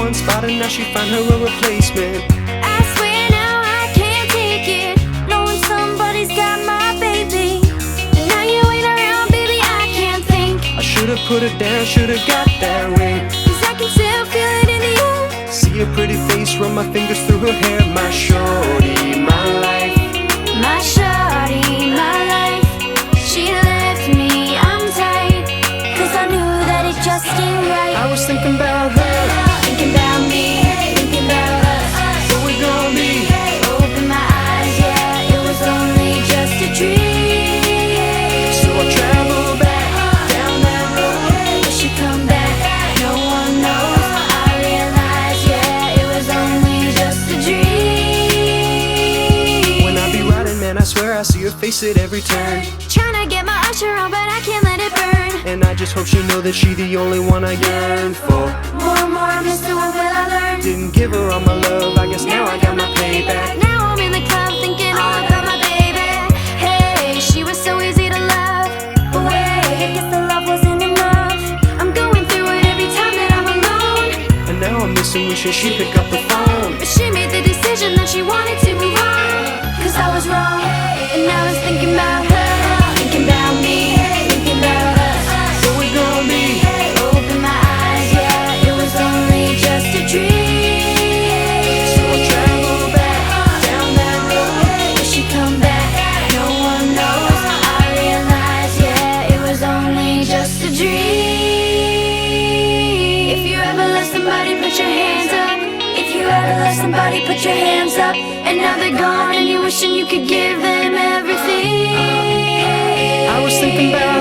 one spot and now she found her a replacement. I swear now I can't take it, knowing somebody's got my baby. And now you ain't around, baby, I can't think. I should've put her down, should've got that ring. 'Cause I can still feel it in the air. See her pretty face, run my fingers through her hair. My shorty, my life. My shawty, my life. She left me, I'm tight, 'cause I knew that it just ain't right. I was thinking about her, Thinking about me, thinking about us. where we gon' be. Open my eyes, yeah, it was only just a dream. So I travel back down that road. Will she come back? No one knows. I realize, yeah, it was only just a dream. When I be riding, man, I swear I see her face at every turn. Tryna get my usher on, but I can't let it burn. And I just hope she know that she the only one I yearn for. More and more, Mr. What will I learn? Didn't give her all my love, I guess now I got my payback. Now I'm in the club thinking all about my baby. Hey, she was so easy to love. But wait, I guess the love wasn't enough. I'm going through it every time that I'm alone. And now I'm missing, wishing she'd pick up the phone. But she made the decision that she wanted to move on. 'Cause I was wrong, and now I was thinking about her. Thinking about me, thinking about us. Where we gon' be. Open my eyes, yeah, it was only just a dream. So I travel back down that road. Will she come back? No one knows. I realize, yeah, it was only just a dream. If you ever let somebody, put your hands up. If you ever let somebody, put your hands up. And now they're gone and you're wishing you could give them everything. I was thinking about